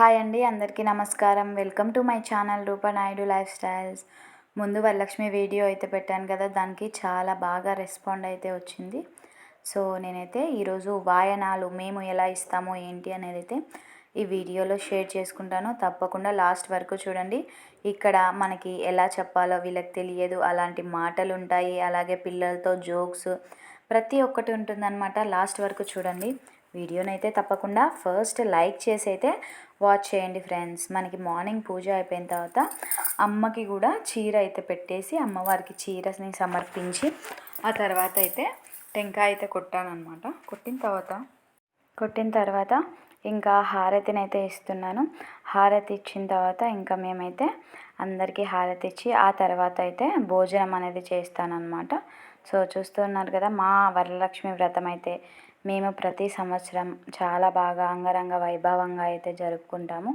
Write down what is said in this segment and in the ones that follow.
Hi అండి, అందరికీ నమస్కారం. Welcome to my channel Roopa Naidu life styles. ముందు వరలక్ష్మి వీడియో అయితే పెట్టాను కదా, దానికి చాలా బాగా రెస్పాండ్ అయితే వచ్చింది. సో నేనైతే ఈరోజు వాయనాలు మేము ఎలా ఇస్తామో ఏంటి అనేది అయితే ఈ వీడియోలో షేర్ చేసుకుంటాను. తప్పకుండా లాస్ట్ వరకు చూడండి. ఇక్కడ మనకి ఎలా చెప్పాలో వీళ్ళకి తెలియదు, అలాంటి మాటలు ఉంటాయి. అలాగే పిల్లలతో జోక్స్ ప్రతి ఒక్కటి ఉంటుందన్నమాట. లాస్ట్ వరకు చూడండి. వీడియోనైతే తప్పకుండా ఫస్ట్ లైక్ చేసి అయితే వాచ్ చేయండి ఫ్రెండ్స్. మనకి మార్నింగ్ పూజ అయిపోయిన తర్వాత అమ్మకి కూడా చీర అయితే పెట్టేసి అమ్మవారికి చీరని సమర్పించి ఆ తర్వాత అయితే టెంకాయ అయితే కొట్టానమాట. కొట్టిన తర్వాత ఇంకా హారతిని అయితే ఇస్తున్నాను. హారతి ఇచ్చిన తర్వాత ఇంకా మేమైతే అందరికీ హారతి ఇచ్చి ఆ తర్వాత అయితే భోజనం అనేది చేస్తానన్నమాట. సో చూస్తున్నారు కదా, మా వరలక్ష్మి వ్రతం అయితే మేము ప్రతి సంవత్సరం చాలా బాగా అంగరంగ వైభవంగా అయితే జరుపుకుంటాము.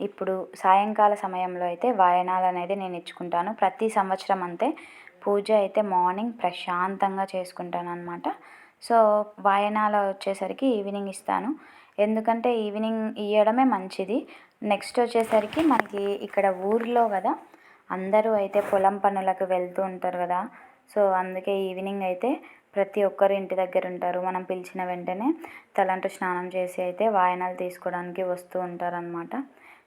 ఇప్పుడు సాయంకాల సమయంలో అయితే వాయనాలు అనేది నేను ఇచ్చుకుంటాను. ప్రతి సంవత్సరం అంతే పూజ అయితే మార్నింగ్ ప్రశాంతంగా చేసుకుంటాను అనమాట. సో వాయనాలు వచ్చేసరికి ఈవినింగ్ ఇస్తాను. ఎందుకంటే ఈవినింగ్ ఇవ్వడమే మంచిది. నెక్స్ట్ వచ్చేసరికి మనకి ఇక్కడ ఊర్లో కదా, అందరూ అయితే పొలం పనులకు వెళ్తూ ఉంటారు కదా. సో అందుకే ఈవినింగ్ అయితే ప్రతి ఒక్కరు ఇంటి దగ్గర ఉంటారు. మనం పిలిచిన వెంటనే తలంటు స్నానం చేసి అయితే వాయనాలు తీసుకోవడానికి వస్తూ ఉంటారనమాట.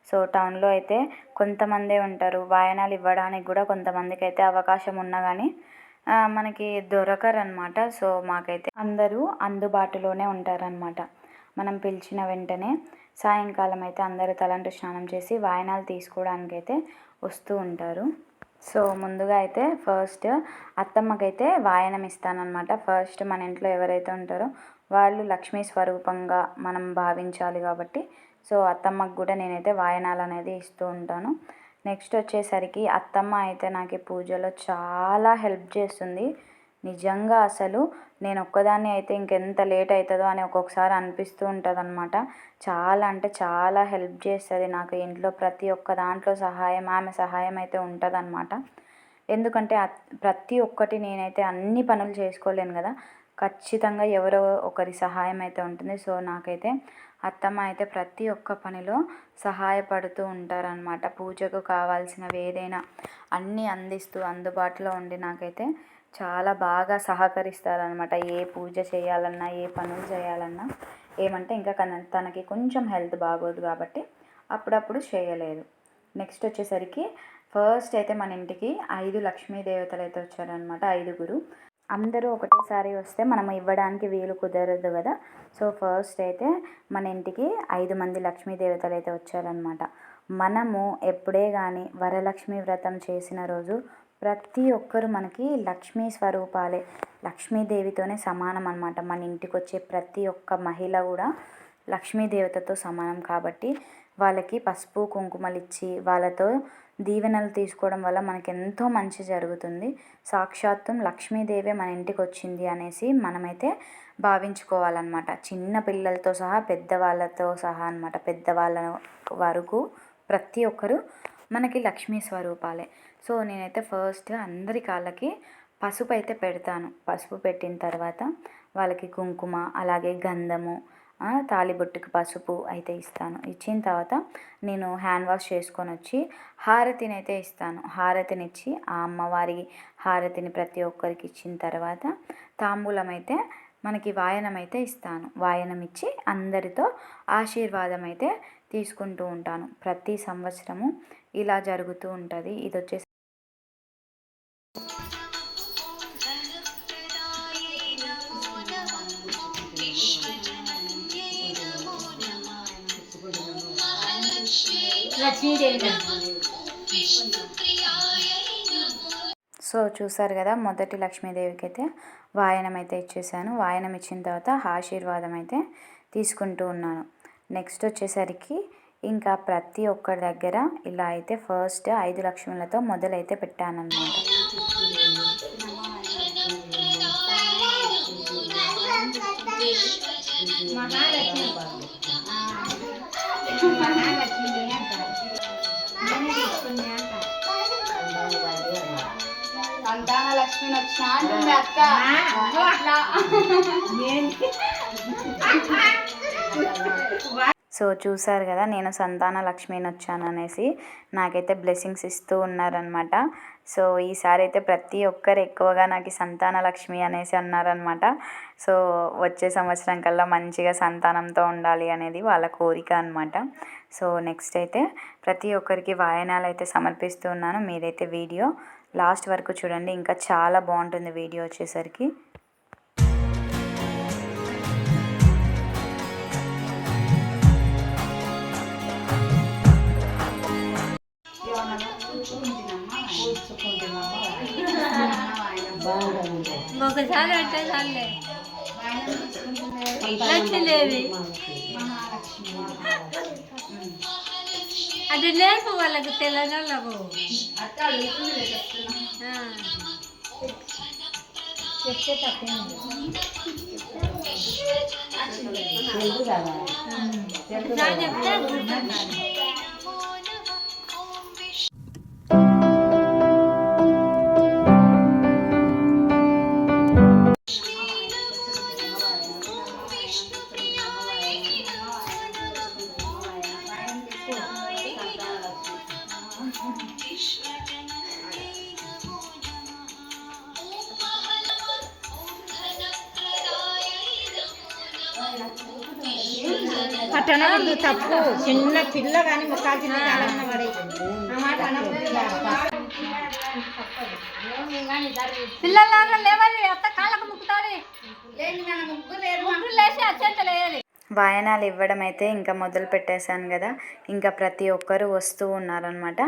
సో టౌన్లో అయితే కొంతమందే ఉంటారు. వాయనాలు ఇవ్వడానికి కూడా కొంతమందికి అయితే అవకాశం ఉన్నా కానీ మనకి దొరకరనమాట. సో మాకైతే అందరూ అందుబాటులోనే ఉంటారనమాట. మనం పిలిచిన వెంటనే సాయంకాలం అయితే అందరూ తలంటు స్నానం చేసి వాయనాలు తీసుకోవడానికి అయితే వస్తూ ఉంటారు. సో ముందుగా అయితే ఫస్ట్ అత్తమ్మకైతే వాయనం ఇస్తానన్నమాట. ఫస్ట్ మన ఇంట్లో ఎవరైతే ఉంటారో వాళ్ళు లక్ష్మీ స్వరూపంగా మనం భావించాలి కాబట్టి సో అత్తమ్మకు కూడా నేనైతే వాయనాలు అనేది ఇస్తూ ఉంటాను. నెక్స్ట్ వచ్చేసరికి అత్తమ్మ అయితే నాకు ఈ పూజలో చాలా హెల్ప్ చేస్తుంది. నిజంగా అసలు నేను ఒక్కదాన్ని అయితే ఇంకెంత లేట్ అవుతుందో అని ఒక్కొక్కసారి అనిపిస్తూ ఉంటుంది అనమాట. చాలా అంటే చాలా హెల్ప్ చేస్తుంది నాకు. ఇంట్లో ప్రతి ఒక్క దాంట్లో ఆమె సహాయం అయితే ఉంటుంది అనమాట. ఎందుకంటే ప్రతి ఒక్కటి నేనైతే అన్ని పనులు చేసుకోలేను కదా, ఖచ్చితంగా ఎవరో ఒకరి సహాయం అయితే ఉంటుంది. సో నాకైతే అత్తమ్మ అయితే ప్రతి ఒక్క పనిలో సహాయపడుతూ ఉంటారనమాట. పూజకు కావాల్సినవి ఏదైనా అన్నీ అందిస్తూ అందుబాటులో ఉండి నాకైతే చాలా బాగా సహకరిస్తారనమాట. ఏ పూజ చేయాలన్నా ఏ పనులు చేయాలన్నా. ఏమంటే ఇంకా తనకి కొంచెం హెల్త్ బాగోదు కాబట్టి అప్పుడప్పుడు చేయలేదు. నెక్స్ట్ వచ్చేసరికి ఫస్ట్ అయితే మన ఇంటికి 5 లక్ష్మీ దేవతలు అయితే వచ్చారనమాట. 5గురు. అందరూ ఒకటేసారి వస్తే మనం ఇవ్వడానికి వీలు కుదరదు కదా. సో ఫస్ట్ అయితే మన ఇంటికి 5 మంది లక్ష్మీ దేవతలు అయితే వచ్చారనమాట. మనము ఎప్పుడే కానీ వరలక్ష్మి వ్రతం చేసిన రోజు ప్రతి ఒక్కరు మనకి లక్ష్మీ స్వరూపాలే, లక్ష్మీదేవితోనే సమానం అనమాట. మన ఇంటికి వచ్చే ప్రతి ఒక్క మహిళ కూడా లక్ష్మీదేవతతో సమానం కాబట్టి వాళ్ళకి పసుపు కుంకుమలు ఇచ్చి వాళ్ళతో దీవెనలు తీసుకోవడం వల్ల మనకి ఎంతో మంచి జరుగుతుంది. సాక్షాత్తు లక్ష్మీదేవే మన ఇంటికి వచ్చింది అనేసి మనమైతే భావించుకోవాలన్నమాట. చిన్న పిల్లలతో సహా పెద్దవాళ్ళతో సహా అనమాట. పెద్దవాళ్ళ వరకు ప్రతి ఒక్కరు మనకి లక్ష్మీ స్వరూపాలే. సో నేనైతే ఫస్ట్ అందరి కాళ్ళకి పసుపు అయితే పెడతాను. పసుపు పెట్టిన తర్వాత వాళ్ళకి కుంకుమ అలాగే గంధము, తాలిబొట్టుకి పసుపు అయితే ఇస్తాను. ఇచ్చిన తర్వాత నేను హ్యాండ్ వాష్ చేసుకొని వచ్చి హారతిని అయితే ఇస్తాను. హారతిని ఇచ్చి ఆ అమ్మవారి హారతిని ప్రతి ఒక్కరికి ఇచ్చిన తర్వాత తాంబూలం అయితే మనకి వాయనం అయితే ఇస్తాను. వాయనం ఇచ్చి అందరితో ఆశీర్వాదం అయితే తీసుకుంటూ ఉంటాను. ప్రతి సంవత్సరము ఇలా జరుగుతూ ఉంటుంది. ఇది వచ్చేసి సో చూసారు కదా, మొదటి లక్ష్మీదేవికి అయితే వాయనం అయితే ఇచ్చేసాను. వాయనం ఇచ్చిన తర్వాత ఆశీర్వాదం అయితే తీసుకుంటూ ఉన్నాను. నెక్స్ట్ వచ్చేసరికి ఇంకా ప్రతి ఒక్కరి దగ్గర ఇలా అయితే ఫస్ట్ 5 లక్ష్ములతో మొదలైతే పెట్టానన్నమాట. సంతాన లక్ష్మి వచ్చిన అంటుంది అక్క. సో సో చూసారు కదా, నేను సంతాన లక్ష్మిని వచ్చాననేసి నాకైతే బ్లెస్సింగ్స్ ఇస్తూ ఉన్నారనమాట. సో ఈసారి అయితే ప్రతి ఒక్కరు ఎక్కువగా నాకు సంతాన లక్ష్మి అనేసి అన్నారనమాట. సో వచ్చే సంవత్సరం కల్లా మంచిగా సంతానంతో ఉండాలి అనేది వాళ్ళ కోరిక అనమాట. సో నెక్స్ట్ అయితే ప్రతి ఒక్కరికి వాయనాలు అయితే సమర్పిస్తూ ఉన్నాను. మీరైతే వీడియో లాస్ట్ వరకు చూడండి, ఇంకా చాలా బాగుంటుంది వీడియో వచ్చేసరికి. ఒకసారి అంటే చాలే లక్ష్మీదేవి అది నేర్పు వాళ్ళకు తెలంగాణకు చెప్తే తప్పేంది చెప్తే అటనకూడదు, తప్పు. చిన్న పిల్ల కానీ ముఖాలు చిన్న కాలన్న పడే పిల్లలాగా లేవాలి అత్త కాళ్ళకు ముక్కుతాది లేచి అత్యంతలేదు. వాయనాలు ఇవ్వడం అయితే ఇంకా మొదలు పెట్టేశాను కదా, ఇంకా ప్రతి ఒక్కరు వస్తూ ఉన్నారనమాట.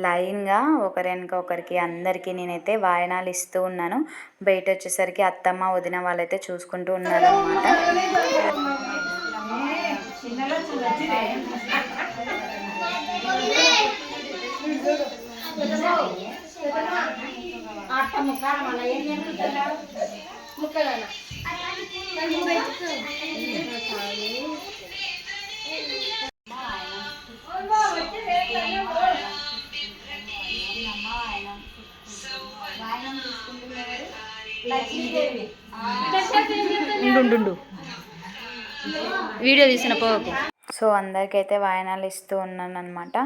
లైన్గా ఒకరి వెనక ఒకరికి అందరికీ నేనైతే వాయనాలు ఇస్తూ ఉన్నాను. బయట వచ్చేసరికి అత్తమ్మ వదిన వాళ్ళైతే చూసుకుంటూ ఉన్నారనమాట. వీడియో తీసిన పోకు. సో అందరికైతే వాయనాలు ఇస్తూ ఉన్నాను అనమాట.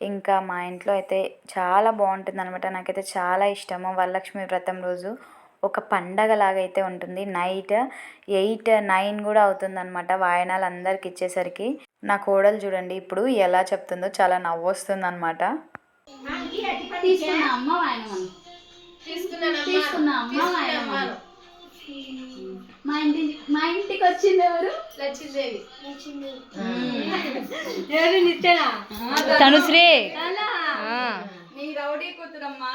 ఇంకా మా ఇంట్లో అయితే చాలా బాగుంటుంది అనమాట. నాకైతే చాలా ఇష్టము. వరలక్ష్మి వ్రతం రోజు ఒక పండగలాగా అయితే ఉంటుంది. నైట్ 8, 9 కూడా అవుతుందన్నమాట వాయనాలు అందరికి ఇచ్చేసరికి. నా కోడలు చూడండి ఇప్పుడు ఎలా చెప్తుందో, చాలా నవ్వు వస్తుంది అనమాట. మా ఇంటికి వచ్చింది ఎవరు? లక్ష్మీదేవి. ఎవరు? నిత్యనా? తనుశ్రీ. నీ రౌడీ కూతురమ్మా.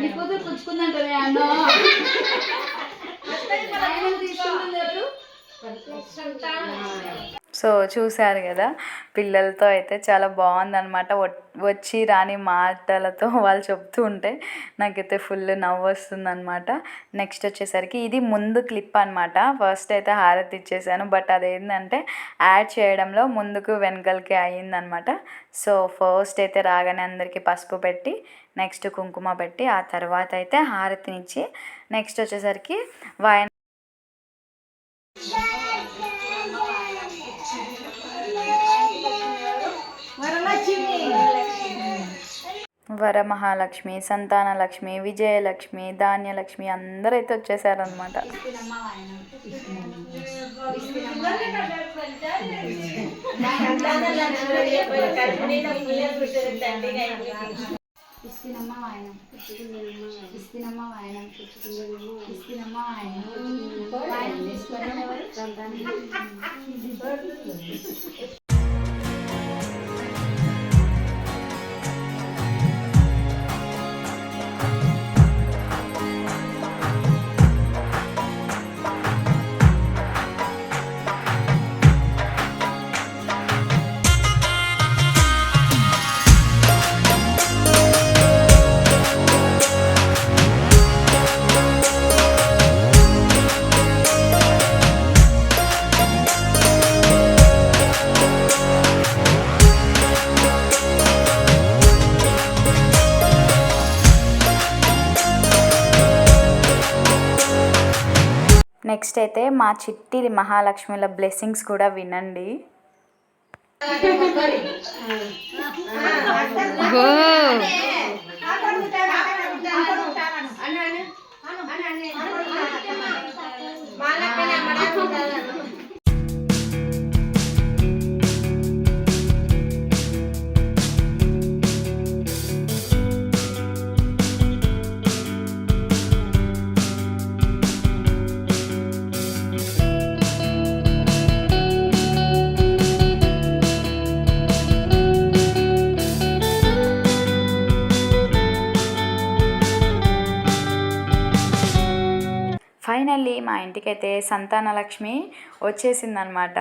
నీ కూతురు పుచ్చుకుందంటే అన్నో తీసుకుంటుంది ఎవరు? సో చూశారు కదా, పిల్లలతో అయితే చాలా బాగుందనమాట. వచ్చి రాని మాటలతో వాళ్ళు చెప్తూ ఉంటే నాకైతే ఫుల్ నవ్వు వస్తుందన్నమాట. నెక్స్ట్ వచ్చేసరికి ఇది ముందు క్లిప్ అనమాట. ఫస్ట్ అయితే హారతి ఇచ్చేసాను, బట్ అదేంటంటే యాడ్ చేయడంలో ముందుకు వెనకలకి అయ్యిందనమాట. సో ఫస్ట్ అయితే రాగానే అందరికీ పసుపు పెట్టి, నెక్స్ట్ కుంకుమ పెట్టి, ఆ తర్వాత అయితే హారతినిచ్చి, నెక్స్ట్ వచ్చేసరికి వరమహాలక్ష్మి, సంతాన లక్ష్మి, విజయలక్ష్మి, ధాన్యలక్ష్మి అందరైతే వచ్చేసారనమాట. ఇస్తినమ్మ వాయనం, ఇస్తినమ్మ వాయనం, ఇస్తినమ్మ వాయనం, వాయనం తీసుకుని ఎవరు? నెక్స్ట్ అయితే మా చిట్టి మహాలక్ష్మిల బ్లెస్సింగ్స్ కూడా వినండి. ఫైనల్లీ మా ఇంటికైతే సంతానలక్ష్మి వచ్చేసిందనమాట.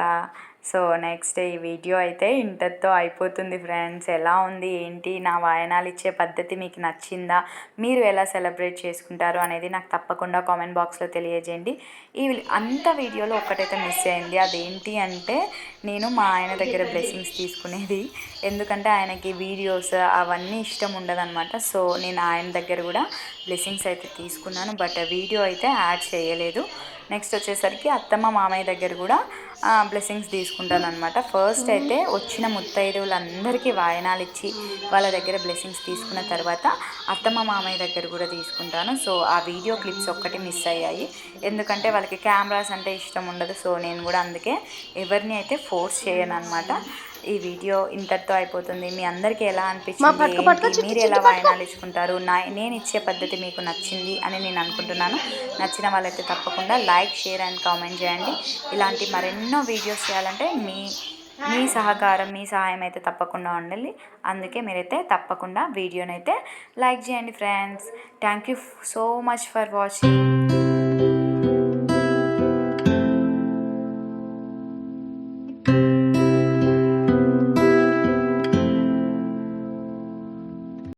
సో నెక్స్ట్ ఈ వీడియో అయితే ఇంతటితో అయిపోతుంది ఫ్రెండ్స్. ఎలా ఉంది ఏంటి, నా వాయనాలు ఇచ్చే పద్ధతి మీకు నచ్చిందా, మీరు ఎలా సెలబ్రేట్ చేసుకుంటారు అనేది నాకు తప్పకుండా కామెంట్ బాక్స్లో తెలియజేయండి. ఈ అంత వీడియోలో ఒక్కటైతే మిస్ అయింది. అదేంటి అంటే నేను మా ఆయన దగ్గర బ్లెస్సింగ్స్ తీసుకునేది. ఎందుకంటే ఆయనకి వీడియోస్ అవన్నీ ఇష్టం ఉండదన్నమాట. సో నేను ఆయన దగ్గర కూడా బ్లెస్సింగ్స్ అయితే తీసుకున్నాను, బట్ వీడియో అయితే యాడ్ చేయలేదు. నెక్స్ట్ వచ్చేసరికి అత్తమ్మ మామయ్య దగ్గర కూడా బ్లెస్సింగ్స్ తీసుకుంటాను అనమాట. ఫస్ట్ అయితే వచ్చిన ముత్తైదువులందరికీ వాయనాలు ఇచ్చి వాళ్ళ దగ్గర బ్లెస్సింగ్స్ తీసుకున్న తర్వాత అత్తమ్మ మామయ్య దగ్గర కూడా తీసుకుంటాను. సో ఆ వీడియో క్లిప్స్ ఒక్కటి మిస్ అయ్యాయి, ఎందుకంటే వాళ్ళకి కెమెరాస్ అంటే ఇష్టం ఉండదు. సో నేను కూడా అందుకే ఎవరిని అయితే ఫోర్స్ చేయను అనమాట. ఈ వీడియో ఇంతటితో అయిపోతుంది. మీ అందరికీ ఎలా అనిపించింది, మీరు ఎలా వాయనాలు ఇచ్చుకుంటారు, నేను ఇచ్చే పద్ధతి మీకు నచ్చింది అని నేను అనుకుంటున్నాను. నచ్చిన వాళ్ళైతే తప్పకుండా లైక్, షేర్ అండ్ కామెంట్ చేయండి. ఇలాంటి మరెన్నో వీడియోస్ చేయాలంటే మీ సహకారం, మీ సహాయం అయితే తప్పకుండా ఉండాలి. అందుకే మీరైతే తప్పకుండా వీడియోనైతే లైక్ చేయండి friends. Thank you so much for watching.